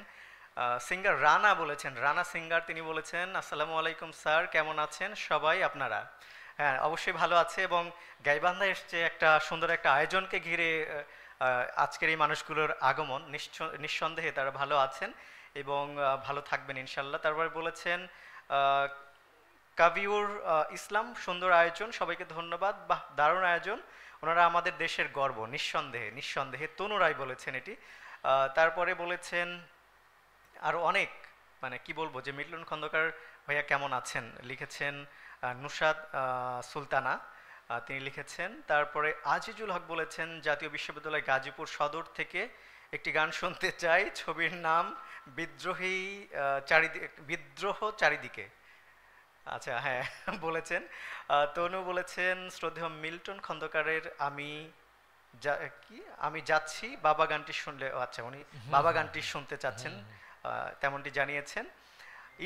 সিঙ্গার রানা বলেছেন, রানা সিঙ্গার, তিনি বলেছেন আসসালামু আলাইকুম স্যার, কেমন আছেন সবাই আপনারা? হ্যাঁ, অবশ্যই ভালো আছে, এবং গাইবান্ধা এসছে একটা সুন্দর একটা আয়োজনকে ঘিরে আজকের এই মানুষগুলোর আগমন, নিঃসন্দেহে তারা ভালো আছেন এবং ভালো থাকবেন ইনশাল্লাহ। তারপরে বলেছেন কাবিউর ইসলাম, সুন্দর আয়োজন, সবাইকে ধন্যবাদ, বাহ দারুণ আয়োজন, ওনারা আমাদের দেশের গর্ব, নিঃসন্দেহে নিঃসন্দেহে। তনু রায় বলেছেন এটি। তারপরে বলেছেন আরও অনেক, মানে কি বলবো, যে মিল্টন খন্দকার ভাইয়া কেমন আছেন লিখেছেন নুসাদ সুলতানা, তিনি লিখেছেন। তারপরে আজিজুল হক বলেছেন জাতীয় বিশ্ববিদ্যালয় গাজীপুর সদর থেকে একটি গান শুনতে চাই, ছবির নাম বিদ্রোহ চারিদিকে। আচ্ছা হ্যাঁ বলেছেন। তনু বলেছেন শ্রদ্ধেয় মিল্টন খন্দকারের আমি যাচ্ছি বাবা গানটি শুনলে, আচ্ছা উনি বাবা গানটি শুনতে চাচ্ছেন, তেমনটি জানিয়েছেন।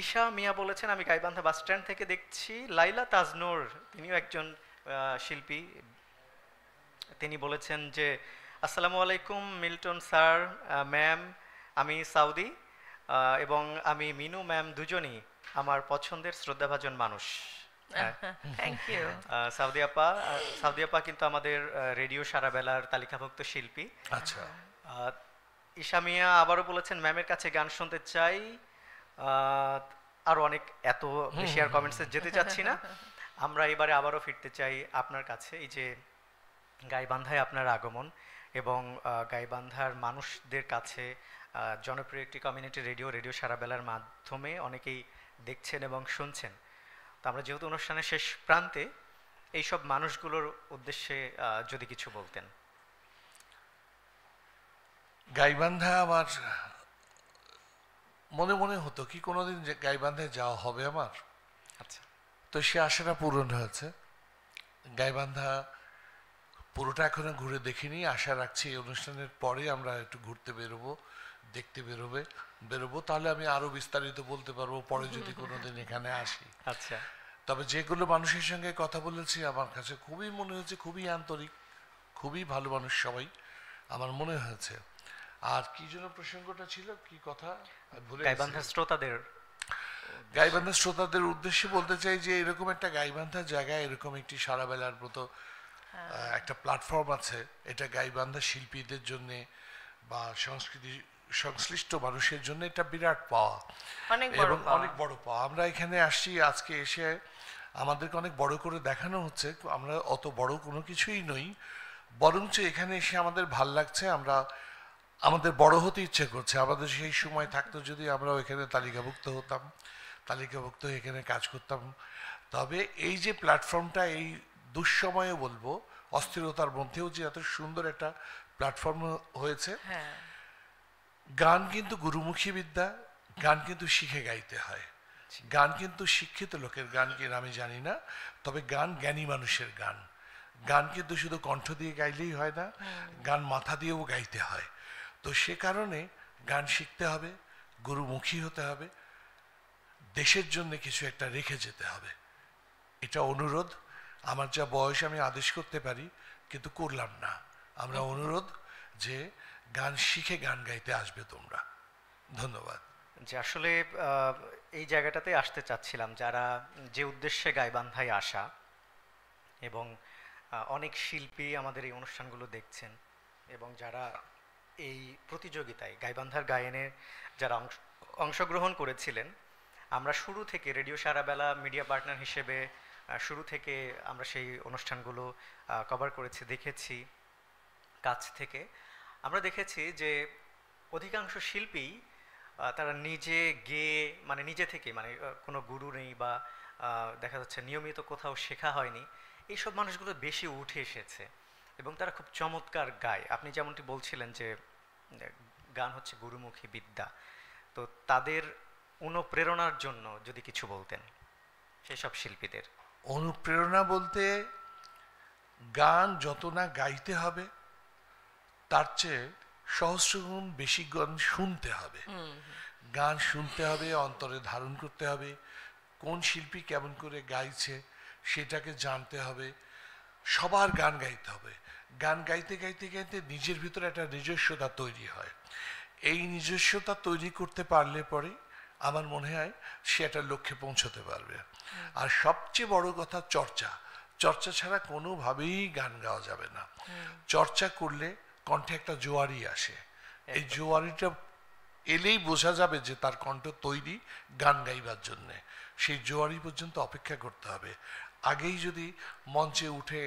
ঈশা মিয়া বলেছেন আমি গাইবান্ধা বাস স্ট্যান্ড থেকে দেখছি। লাইলা তাজনুর, তিনিও একজন শিল্পী, তিনি বলেছেন যে আসসালামু আলাইকুম মিল্টন স্যার, ম্যাম, আমি সাউদি এবং আমি মিনু ম্যাম দুজনই আমার পছন্দের শ্রদ্ধাভাজন মানুষ। Thank you. সাউদি আপা কিন্তু আমাদের রেডিও সারাবেলার তালিকাভুক্ত শিল্পী। আচ্ছা। ঈশা মিয়া আবারও বলেছেন ম্যামের কাছে গান শুনতে চাই। আরও অনেক, এত বেশি আর কমেন্টসে যেতে চাচ্ছি না। আমরা এবারে আবারও ফিরতে চাই আপনার কাছে। এই যে গাইবান্ধায় আপনার আগমন এবং গাইবান্ধার মানুষদের কাছে জনপ্রিয় একটি কমিউনিটি রেডিও সারাবেলার মাধ্যমে অনেকেই দেখছেন এবং শুনছেন। তো আমরা যেহেতু অনুষ্ঠানের শেষ প্রান্তে, এইসব মানুষগুলোর উদ্দেশ্যে যদি কিছু বলতেন। গাইবান্ধা আমার মনে মনে হতো কি কোনোদিন যে গাইবান্ধায় যাওয়া হবে আমার। আচ্ছা, তো সে আশাটা পূরণ হয়েছে। গাইবান্ধা পুরোটা এখনো ঘুরে দেখিনি, আশা রাখছি এই অনুষ্ঠানের পরে আমরা একটু ঘুরতে দেখতে বেরোবো, তাহলে আমি আরো বিস্তারিত বলতে পারবো পরে যদি কোনোদিন এখানে আসি। আচ্ছা। তবে যেগুলো মানুষের সঙ্গে কথা বলেছি আমার কাছে খুবই মনে হয়েছে, খুবই আন্তরিক, খুবই ভালো মানুষ সবাই আমার মনে হয়েছে। আর কি যেন প্রসঙ্গটা ছিল, কি কথা ভুলে গেছি। গাইবান্ধা শ্রোতাদের উদ্দেশ্যে বলতে চাই যে এরকম একটা গাইবান্ধা জায়গায় এরকম একটি সারাবেলার মতো একটা প্ল্যাটফর্ম আছে, এটা গাইবান্ধা শিল্পীদের জন্যে বা সংস্কৃতি সংশ্লিষ্ট মানুষের জন্য এটা বিরাট পাওয়া অনেক বড় এবং পাওয়া। অনেক বড় পাওয়া। আমরা এখানে আসছি, আজকে এসে আমাদেরকে অনেক বড় করে দেখানো হচ্ছে, আমরা অত বড় কোনো কিছুই নই, বরঞ্চ এখানে এসে আমাদের ভাল লাগছে, আমরা আমাদের বড় হতে ইচ্ছে করছে। আমাদের সেই সময় থাকতো যদি আমরা এখানে তালিকাভুক্ত হতাম, তালিকাভুক্ত হয়ে এখানে কাজ করতাম। তবে এই যে প্ল্যাটফর্মটা, এই দুঃসময়ে বলবো, অস্থিরতার মধ্যেও যে এত সুন্দর একটা প্ল্যাটফর্ম হয়েছে। হ্যাঁ, গান কিন্তু গুরুমুখী বিদ্যা, গান কিন্তু শিখে গাইতে হয়। গান কিন্তু শিক্ষিত লোকের গান কিনা আমি জানি না, তবে গান জ্ঞানী মানুষের গান। গান কিন্তু শুধু কণ্ঠ দিয়ে গাইলেই হয় না, গান মাথা দিয়েও গাইতে হয়। তো সে কারণে গান শিখতে হবে, গুরুমুখী হতে হবে, দেশের জন্য কিছু একটা রেখে যেতে হবে। এটা অনুরোধ। আমার যা বয়স আমি আদেশ করতে পারি, কিন্তু করলাম না। আমরা অনুরোধ যে গান শিখে গান গাইতে আসবে তোমরা। ধন্যবাদ। যে আসলে এই জায়গাটাতে আসতে চাচ্ছিলাম, যারা যে উদ্দেশ্যে গাইবান্ধায় আসা, এবং অনেক শিল্পী আমাদের এই অনুষ্ঠানগুলো দেখছেন, এবং যারা এই প্রতিযোগিতায় গাইবান্ধার গায়নের যারা অংশগ্রহণ করেছিলেন, আমরা শুরু থেকে রেডিও সারাবেলা মিডিয়া পার্টনার হিসেবে শুরু থেকে আমরা সেই অনুষ্ঠানগুলো কভার করেছি, দেখেছি কাছ থেকে। আমরা দেখেছি যে অধিকাংশ শিল্পী তারা নিজে গেয়ে, মানে নিজে থেকে, মানে কোনো গুরু নেই বা দেখা যাচ্ছে নিয়মিত কোথাও শেখা হয়নি, এইসব মানুষগুলো বেশি উঠে এসেছে এবং তারা খুব চমৎকার গায়। আপনি যেমনটি বলছিলেন যে গান হচ্ছে গুরুমুখী বিদ্যা, তো তাদের অনুপ্রেরণার জন্য যদি কিছু বলতেন সেই সব শিল্পীদের। অনুপ্রেরণা বলতে, গান যত না গাইতে হবে তার চেয়ে সহস্রগুণ বেশি গান শুনতে হবে। গান শুনতে হবে, অন্তরে ধারণ করতে হবে, কোন শিল্পী কেমন করে গাইছে সেটাকে জানতে হবে। সবার গান গাইতে হবে। গান গাইতে গাইতে গাইতে নিজের ভিতরে একটা নিজস্বতা তৈরি হয়। এই নিজস্বতা তৈরি করতে পারলে পরে আমার মনে হয় সে একটা লক্ষ্যে পৌঁছতে পারবে। আর সবচেয়ে বড় কথা চর্চা। চর্চা ছাড়া কোনোভাবেই গান গাওয়া যাবে না। চর্চা করলে কণ্ঠে একটা জোয়ারি আসে। এই জোয়ারিটা এলেই বোঝা যাবে যে তার কণ্ঠ তৈরি গান গাইবার জন্যে। সেই জোয়ারি পর্যন্ত অপেক্ষা করতে হবে। আগেই যদি মঞ্চে উঠে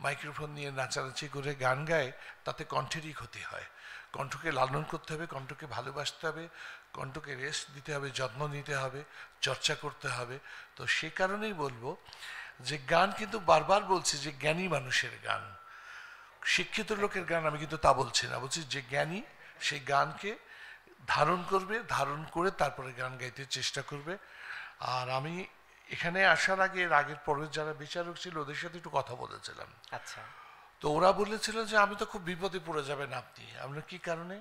মাইক্রোফোন নিয়ে নাচানাচি করে গান গায়, তাতে কণ্ঠেরই ক্ষতি হয়। কণ্ঠকে লালন করতে হবে, কণ্ঠকে ভালোবাসতে হবে, কণ্ঠকে রেস্ট দিতে হবে, যত্ন নিতে হবে, চর্চা করতে হবে। তো সে কারণেই বলবো যে গান কিন্তু বারবার বলছি যে জ্ঞানী মানুষের গান, শিক্ষিত লোকের গান আমি কিন্তু তা বলছি না। বলছি যে জ্ঞানী সেই গানকে ধারণ করবে, ধারণ করে তারপরে গান গাইতে চেষ্টা করবে। আর আমি এখানে আসার আগে, এর আগের পরের যারা বিচারক ছিল ওদের সাথে একটু কথা বলেছিলাম। আচ্ছা, তো ওরা বলেছিল যে আমি তো খুব বিপদে পড়ে যাবেন আপনি। আমরা কি কারণে?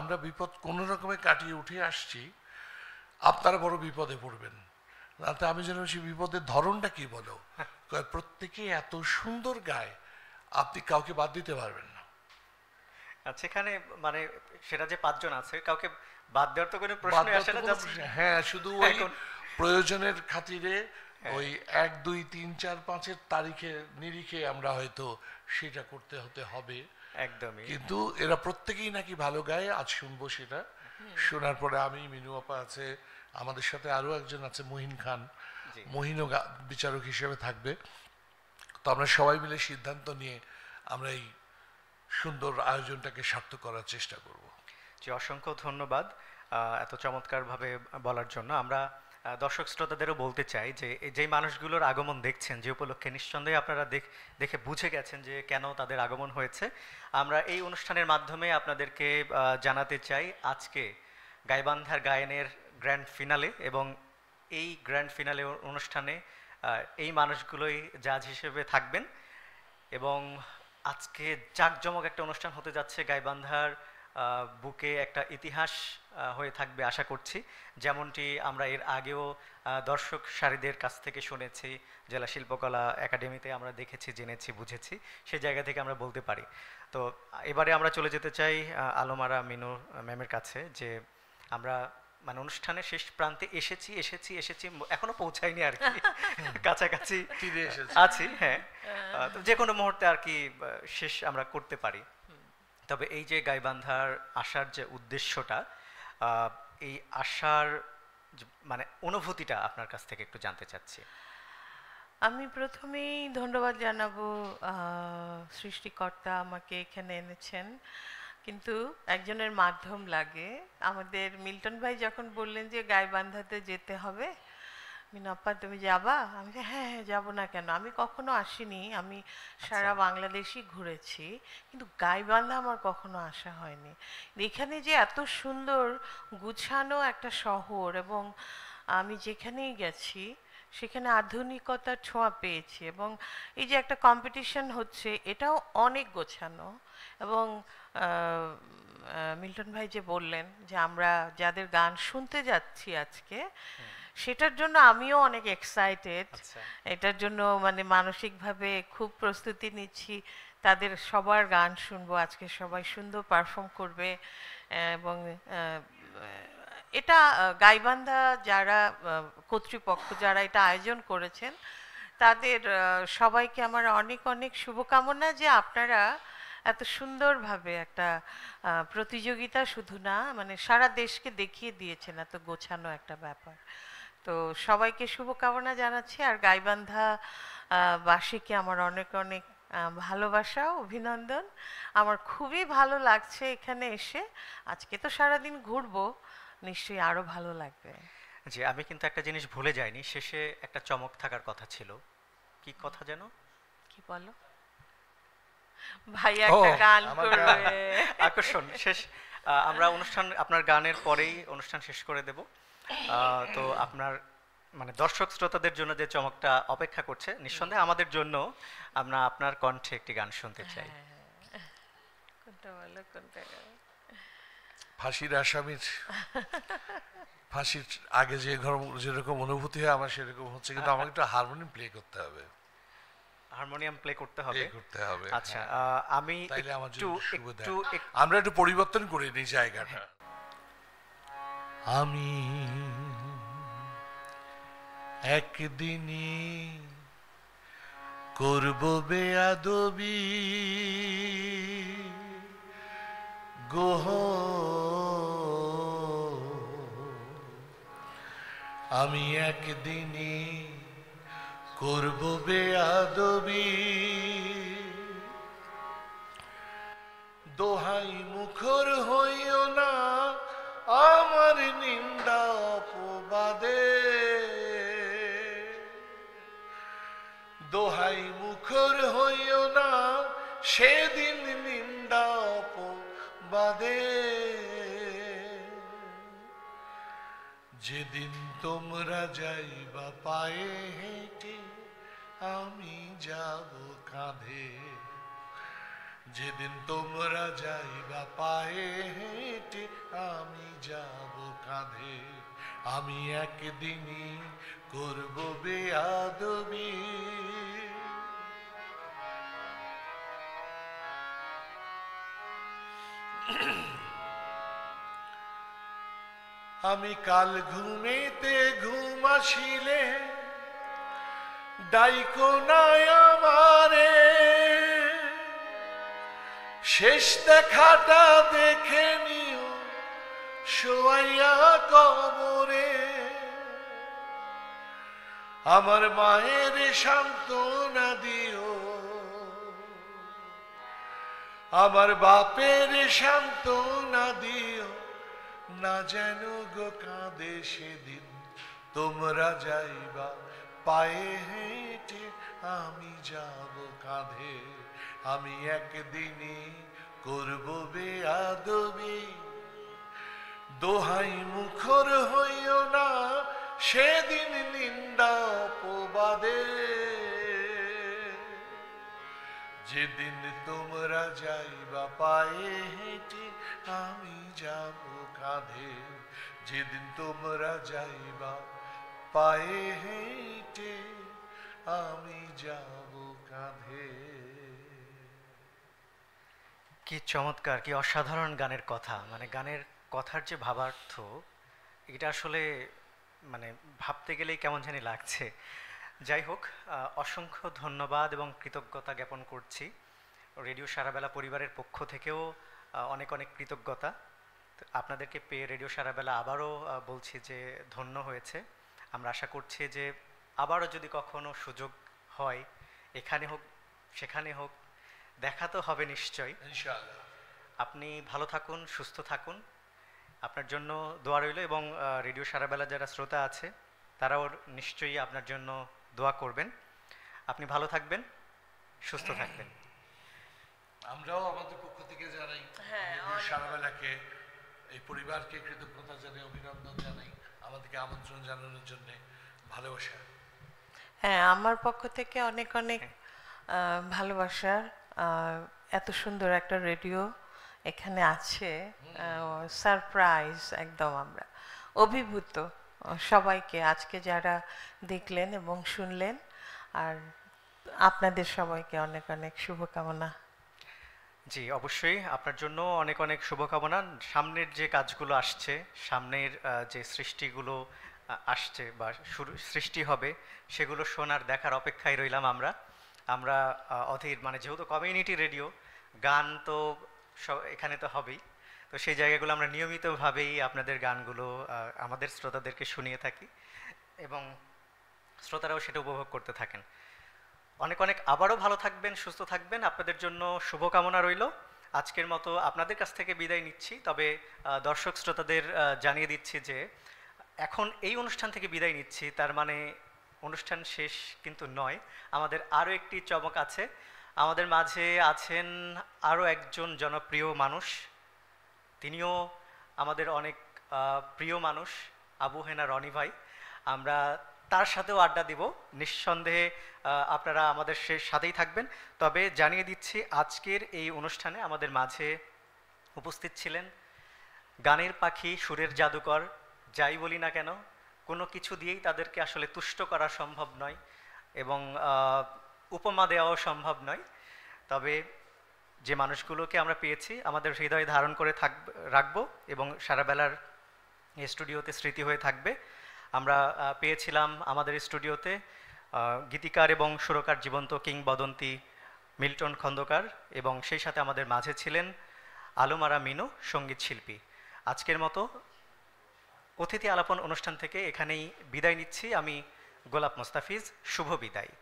আমরা বিপদ কোনো রকমে কাটিয়ে উঠে আসছি, আপনারা বড় বিপদে পড়বেন। তাতে আমি যেন সেই বিপদের ধরনটা কি বলো, প্রত্যেকে এত সুন্দর গায়, আপনি কাউকে বাদ দিতে পারবেন না। আচ্ছা, এখানে মানে সেটা যে পাঁচজন আছে, কাউকে বাদ দেওয়ার তো কোনো প্রশ্নই আসে না। হ্যাঁ, শুধু ওই প্রয়োজনের খাতিরে ওই 1, 2, 3, 4, 5-এর তারিখে নিরিখে আমরা হয়তো সেটা করতে হতে হবে। একদমই। কিন্তু এরা প্রত্যেকেই নাকি ভালো গায়। আজ শুনবো সেটা। শোনার পরে আমি, মিনু আপা আছে, আমাদের সাথে আরো একজন আছে মহিন খান, মহিনও বিচারক হিসেবে থাকবে। তো আমরা সবাই মিলে সিদ্ধান্ত নিয়ে আমরা এই সুন্দর আয়োজনটাকে সার্থক করার চেষ্টা করব। জি, অসংখ্য ধন্যবাদ এত চমৎকারভাবে বলার জন্য। আমরা দর্শক শ্রোতাদেরও বলতে চাই যে যেই মানুষগুলোর আগমন দেখছেন, যে উপলক্ষে নিঃসন্দেহে আপনারা দেখে বুঝে গেছেন যে কেন তাদের আগমন হয়েছে। আমরা এই অনুষ্ঠানের মাধ্যমে আপনাদেরকে জানাতে চাই আজকে গাইবান্ধার গায়নের গ্র্যান্ড ফিনালে, এবং এই গ্র্যান্ড ফিনালে অনুষ্ঠানে এই মানুষগুলোই জাজ হিসেবে থাকবেন। এবং আজকে জাঁকজমক একটা অনুষ্ঠান হতে যাচ্ছে, গাইবান্ধার বুকে একটা ইতিহাস হয়ে থাকবে আশা করছি। যেমনটি আমরা এর আগেও দর্শক সারিদের কাছ থেকে শুনেছি, জেলা শিল্পকলা একাডেমিতে আমরা দেখেছি, জেনেছি, বুঝেছি, সেই জায়গা থেকে আমরা বলতে পারি। তো এবারে আমরা চলে যেতে চাই আলমারা মিনু ম্যামের কাছে, যে আমরা মানে অনুষ্ঠানের শেষ প্রান্তে এসেছি এখনো পৌঁছাইনি আর কি, কাছাকাছি আছি। হ্যাঁ, তো যে কোনো মুহূর্তে আর কি শেষ আমরা করতে পারি। তবে এই যে গাইবান্ধার আসার যে উদ্দেশ্যটা, আহ, এই আসার মানে অনুভূতিটা আপনার কাছ থেকে একটু জানতে চাচ্ছি। আমি প্রথমেই ধন্যবাদ জানাবো সৃষ্টিকর্তা আমাকে এখানে এনেছেন, কিন্তু একজনের মাধ্যম লাগে। আমাদের মিল্টন ভাই যখন বললেন যে গাইবান্ধাতে যেতে হবে, মিনাপ্পা তুমি যাবা, আমি যে হ্যাঁ হ্যাঁ যাবো না কেন, আমি কখনো আসিনি, আমি সারা বাংলাদেশই ঘুরেছি, কিন্তু গাইবান্ধা আমার কখনো আসা হয়নি। এখানে যে এত সুন্দর গুছানো একটা শহর, এবং আমি যেখানেই গেছি সেখানে আধুনিকতার ছোঁয়া পেয়েছি, এবং এই যে একটা কম্পিটিশন হচ্ছে এটাও অনেক গোছানো। এবং মিল্টন ভাই যে বললেন যে আমরা যাদের গান শুনতে যাচ্ছি আজকে, সেটার জন্য আমিও অনেক এক্সাইটেড। আচ্ছা। এটার জন্য মানে মানসিকভাবে খুব প্রস্তুতি নিচ্ছি, তাদের সবার গান শুনবো আজকে, সবাই সুন্দর পারফর্ম করবে। এবং এটা গাইবান্ধা যারা কর্তৃপক্ষ যারা এটা আয়োজন করেছেন, তাদের সবাইকে আমার অনেক অনেক শুভকামনা যে আপনারা এত সুন্দরভাবে একটা প্রতিযোগিতা শুধু না, মানে সারা দেশকে দেখিয়ে দিয়েছেন এত গোছানো একটা ব্যাপার। তো সবাইকে শুভকামনা জানাচ্ছি, আর গাইবান্ধা বাসীকে আমার অনেক অনেক ভালোবাসা, অভিনন্দন। আমার খুবই ভালো লাগছে এখানে এসে, আজকে তো সারাদিন ঘুরবো, নিশ্চয়ই আরো ভালো লাগবে। জি, আমি কিন্তু একটা জিনিস ভুলে যাইনি, শেষে একটা চমক থাকার কথা ছিল। কি কথা যেন? কি বলো? ভাই একটা গান আমার করবে। আকর্ষণ শেষ। আমরা অনুষ্ঠান, আপনার গানের পরেই অনুষ্ঠান শেষ করে দেব। তো আপনার মানে দর্শক শ্রোতাদের জন্য যে চমকটা অপেক্ষা করছে, নিঃসন্দেহে আমাদের জন্য, আমরা আপনার কণ্ঠে একটি গান শুনতে চাই। কোনটা বলো, কোনটা গাও? ফাঁসির আসামির ফাঁসির আগে যেরকম অনুভূতি হয় আমার সেরকম হচ্ছে, কিন্তু আমাকে একটু হারমোনিয়াম প্লে করতে হবে। হারমোনিয়াম প্লে করতে হবে? আচ্ছা, আমি তাইলে আমার একটু জন্য সুবিধা। একটু আমরা একটু পরিবর্তন করে নিই জায়গাটা। আমি একদিনই করব বেয়াদবি গোহ, আমি একদিনই করব বেয়াদবি, দোহাই মুখর হইও না আমার নিন্দা অপবাদে, দোহাই মুখর হইও না সেদিন নিন্দা অপবাদে, যেদিন তোমরা যাইবা পায়ে হেঁটে আমি যাব কাঁধে, যেদিন তোমরা যাইবা পায়ে হেঁটে আমি যাব কাঁধে, আমি একদিনই করব বেয়াদবি। আমি কাল ঘুমেতে ঘুম আসিলে ডাইকো নাই আমারে, শেষ দেখাটা দেখে নিও শোয়াইয়া কবরে, আমার মায়ের সান্ত্বনা দিও, আমার বাপের সান্ত্বনা দিও, না যেন গো কাঁদে সেদিন তোমরা যাইবা পায়ে হেঁটে আমি যাব কাঁধে, আমি একদিনই করব বেয়াদবি, দোহাই মুখর হইও না সেদিন নিন্দা অপবাদে, যেদিন তোমরা যাইবা পায়ে হেঁটে আমি যাব কাঁধে, যেদিন তোমরা যাইবা পায়ে হেঁটে আমি যাব কাঁধে। কি চমৎকার, কি অসাধারণ গানের কথা! মানে গানের কথার যে ভাবার্থ, এটা আসলে মানে ভাবতে গেলেই কেমন জানি লাগছে। যাই হোক, অসংখ্য ধন্যবাদ এবং কৃতজ্ঞতা জ্ঞাপন করছি রেডিও সারাবেলা পরিবারের পক্ষ থেকেও অনেক অনেক কৃতজ্ঞতা। তো আপনাদেরকে পেয়ে রেডিও সারাবেলা আবারও বলছি যে ধন্য হয়েছে। আমরা আশা করছি যে আবারও যদি কখনো সুযোগ হয়, এখানে হোক সেখানে হোক, দেখা তো হবে নিশ্চয়ই। ইনশাআল্লাহ। আপনি ভালো থাকুন, সুস্থ থাকুন, আপনার জন্য দোয়া রইল, এবং রেডিও সারাবেলা যারা শ্রোতা আছে তারাও নিশ্চয়ই আপনার জন্য দোয়া করবেন। আপনি ভালো থাকবেন, সুস্থ থাকবেন। আমরাও আমাদের পক্ষ থেকে জানাই সারাবেলাকে, এই পরিবারকে কৃতজ্ঞতা জানাই, অভিনন্দন জানাই, আমাদেরকে আমন্ত্রণ জানানোর জন্য, ভালোবাসা। হ্যাঁ, আমার পক্ষ থেকে অনেক অনেক ভালোবাসা। এত সুন্দর একটা রেডিও এখানে আছে, সারপ্রাইজ একদম, আমরা অভিভূত সবাইকে আজকে যারা দেখলেন এবং শুনলেন, আর আপনাদের সবাইকে অনেক অনেক শুভকামনা। জি, অবশ্যই আপনার জন্য অনেক অনেক শুভকামনা। সামনের যে কাজগুলো আসছে, সামনের যে সৃষ্টিগুলো আসছে বা সৃষ্টি হবে, সেগুলো শোনার দেখার অপেক্ষায় রইলাম আমরা। আমরা অধীর, মানে যেহেতু কমিউনিটি রেডিও, গান তো এখানে তো হবেই, তো সেই জায়গাগুলো আমরা নিয়মিতভাবেই আপনাদের গানগুলো আমাদের শ্রোতাদেরকে শুনিয়ে থাকি, এবং শ্রোতারাও সেটা উপভোগ করতে থাকেন। অনেক অনেক আবারও ভালো থাকবেন, সুস্থ থাকবেন, আপনাদের জন্য শুভকামনা রইল। আজকের মতো আপনাদের কাছ থেকে বিদায় নিচ্ছি, তবে দর্শক শ্রোতাদের জানিয়ে দিচ্ছি যে এখন এই অনুষ্ঠান থেকে বিদায় নিচ্ছি, তার মানে অনুষ্ঠান শেষ কিন্তু নয়। আমাদের আরও একটি চমক আছে। আমাদের মাঝে আছেন আরও একজন জনপ্রিয় মানুষ, তিনিও আমাদের অনেক প্রিয় মানুষ, আবু হেনা রনি ভাই। আমরা তার সাথেও আড্ডা দিব, নিঃসন্দেহে আপনারা আমাদের সাথেই থাকবেন। তবে জানিয়ে দিচ্ছি, আজকের এই অনুষ্ঠানে আমাদের মাঝে উপস্থিত ছিলেন গানের পাখি, সুরের জাদুকর। যাই বলি না কেন, কোনো কিছু দিয়েই তাদেরকে আসলে তুষ্ট করা সম্ভব নয়, এবং উপমা দেওয়াও সম্ভব নয়। তবে যে মানুষগুলোকে আমরা পেয়েছি, আমাদের হৃদয়ে ধারণ করে রাখবো, এবং সারাবেলার স্টুডিওতে স্মৃতি হয়ে থাকবে। আমরা পেয়েছিলাম আমাদের স্টুডিওতে গীতিকার এবং সুরকার জীবন্ত কিংবদন্তি মিল্টন খন্দকার, এবং সেই সাথে আমাদের মাঝে ছিলেন আলমারা মিনু, সঙ্গীত শিল্পী। আজকের মতো অতিথি আলাপন অনুষ্ঠান থেকে এখানেই বিদায় নিচ্ছি আমি, গোলাপ মোস্তাফিজ। শুভ বিদায়।